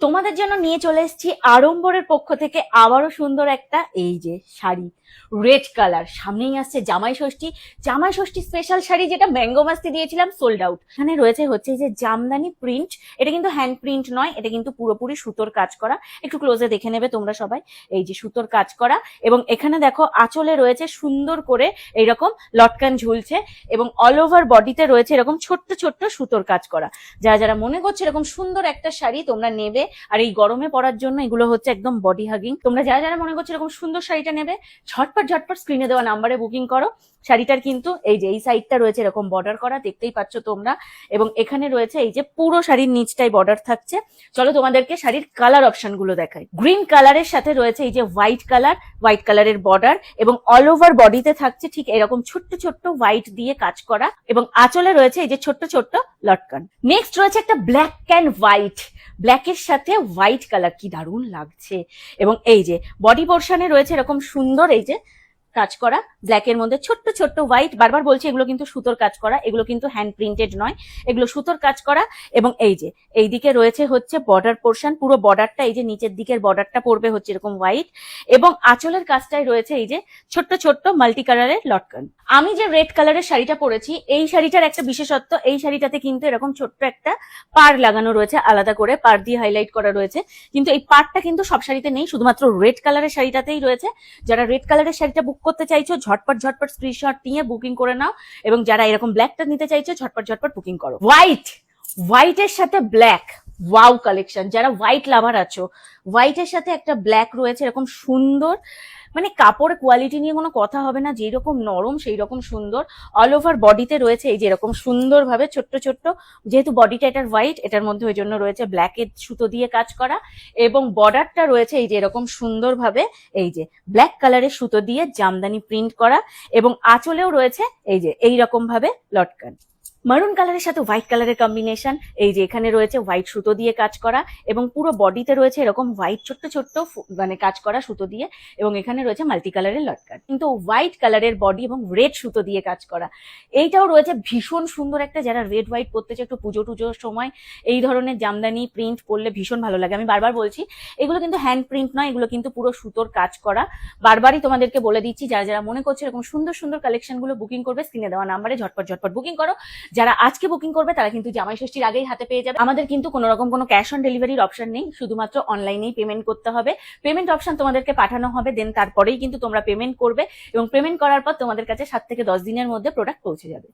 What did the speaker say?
তোমাদের জন্য নিয়ে চলে এসেছি আড়ম্বরের পক্ষ থেকে আবারও সুন্দর একটা এই যে শাড়ি, রেড কালার। সামনেই আসছে জামাই ষষ্ঠী। জামাই ষষ্ঠী স্পেশাল শাড়ি, যেটা ম্যাঙ্গো মাস্তি দিয়েছিলাম, সোল্ড আউট। এখানে রয়েছে হচ্ছে এই যে জামদানি প্রিন্ট। এটা কিন্তু হ্যান্ড প্রিন্ট নয়, এটা কিন্তু পুরোপুরি সুতোর কাজ করা। একটু ক্লোজে দেখে নেবে তোমরা সবাই। এই যে সুতোর কাজ করা, এবং এখানে দেখো আঁচলে রয়েছে সুন্দর করে এইরকম লটকান ঝুলছে, এবং অল ওভার বডিতে রয়েছে এরকম ছোট্ট ছোট্ট সুতোর কাজ করা। যারা যারা মনে করছে এরকম সুন্দর একটা শাড়ি তোমরা নেবে, আর এই গরমে পরার জন্য এগুলো হচ্ছে একদম বডি হাগিং। তোমরা যারা যারা মনে করছো এরকম সুন্দর শাড়িটা নেবে, ঝটপট ঝটপট স্ক্রিনে দেওয়া নাম্বারে বুকিং করো। শাড়িটার কিন্তু এই যে এই সাইডটা রয়েছে এরকম বর্ডার করা, দেখতেই পাচ্ছ তোমরা, এবং এখানে রয়েছে এই যে পুরো শাড়ির নিচটাই বর্ডার থাকছে। চলো তোমাদেরকে শাড়ির কালার অপশন গুলো দেখাই। গ্রিন কালারের সাথে রয়েছে এই যে হোয়াইট কালারের বর্ডার, এবং অল ওভার বডিতে থাকছে ঠিক এরকম ছোট্ট ছোট্ট হোয়াইট দিয়ে কাজ করা, এবং আঁচলে রয়েছে এই যে ছোট্ট ছোট্ট লটকান। নেক্সট রয়েছে একটা ব্ল্যাক অ্যান্ড হোয়াইট, ব্ল্যাকের সাথে হোয়াইট কালার, কি দারুণ লাগছে। এবং এই যে বডি পোর্শনে রয়েছে এরকম সুন্দর এই যে কাজ করা, ব্ল্যাকের মধ্যে ছোট্ট ছোট্ট হোয়াইট। বারবার বলছি এগুলো কিন্তু সুতোর কাজ করা, এগুলো কিন্তু হ্যান্ড প্রিন্টেড নয়, এগুলো সুতোর কাজ করা। এবং এই যে এইদিকে রয়েছে হচ্ছে বর্ডার পোর্শন, পুরো বর্ডারটা এই যে নিচের দিকের বর্ডারটা পড়বে হচ্ছে এরকম হোয়াইট, এবং আঁচলের কাজটাই রয়েছে এই যে ছোট্ট ছোট্ট মাল্টি কালারের লটকান। আমি যে রেড কালারের শাড়িটা পরেছি, এই শাড়িটার একটা বিশেষত্ব, এই শাড়িটাতে কিন্তু এরকম ছোট্ট একটা পাড় লাগানো রয়েছে, আলাদা করে পাড় দিয়ে হাইলাইট করা রয়েছে। কিন্তু এই পাড়টা কিন্তু সব শাড়িতে নেই, শুধুমাত্র রেড কালারের শাড়িটাতেই রয়েছে। যারা রেড কালারের শাড়িটা বুক করতে চাইছো ঝটপট ঝটপট স্ক্রিনশট নিয়ে বুকিং করে নাও, এবং যারা এরকম ব্ল্যাকটা নিতে চাইছো ঝটপট ঝটপট বুকিং করো। হোয়াইটের সাথে ব্ল্যাক, ওয়াও কালেকশন। যারা হোয়াইট লাভার আছো, হোয়াইটের সাথে একটা ব্ল্যাক রয়েছে এরকম সুন্দর, মানে কাপড় কোয়ালিটি নিয়ে কোনো কথা হবে না, যেই রকম নরম সেই রকম সুন্দর। অল ওভার বডিতে রয়েছে এই যে এরকম সুন্দর ভাবে ছোট্ট ছোট্ট, যেহেতু বডিটা এটার হোয়াইট, এটার মধ্যে ওই জন্য রয়েছে ব্ল্যাকের সুতো দিয়ে কাজ করা, এবং বর্ডারটা রয়েছে এই যে এরকম সুন্দর ভাবে এই যে ব্ল্যাক কালারের সুতো দিয়ে জামদানি প্রিন্ট করা, এবং আঁচলেও রয়েছে এই যে এইরকম ভাবে লটকান। মারুন কালারের সাথে হোয়াইট কালারের কম্বিনেশন, এই যে এখানে রয়েছে হোয়াইট সুতো দিয়ে কাজ করা, এবং পুরো বডিতে রয়েছে এরকম হোয়াইট ছোট্ট ছোট্ট মানে কাজ করা সুতো দিয়ে, এবং এখানে রয়েছে মাল্টি কালারের লটকান, কিন্তু হোয়াইট কালারের বডি এবং রেড সুতো দিয়ে কাজ করা। এইটাও রয়েছে ভীষণ সুন্দর একটা, যারা রেড হোয়াইট পরতে চায় একটু পুজোর সময় এই ধরনের জামদানি প্রিন্ট করলে ভীষণ ভালো লাগে। আমি বারবার বলছি এগুলো কিন্তু হ্যান্ড প্রিন্ট নয়, এগুলো কিন্তু পুরো সুতোর কাজ করা। বারবারই তোমাদেরকে বলে দিচ্ছি, যারা যারা মনে করছে এরকম সুন্দর সুন্দর কালেকশন গুলো বুকিং করবে, স্ক্রিনে দেওয়া নাম্বারে ঝটপট ঝটপট বুকিং করো। যারা আজকে বুকিং করবে তারা কিন্তু জামাই ষষ্ঠীর আগেই হাতে পেয়ে যাবে। আমাদের কিন্তু কোনো রকম কোনো ক্যাশ অন ডেলিভারির অপশন নেই, শুধুমাত্র অনলাইনেই পেমেন্ট করতে হবে। পেমেন্ট অপশন তোমাদেরকে পাঠানো হবে, দেন তারপরেই কিন্তু তোমরা পেমেন্ট করবে, এবং পেমেন্ট করার পর তোমাদের কাছে 7 থেকে 10 দিনের মধ্যে প্রোডাক্ট পৌঁছে যাবে।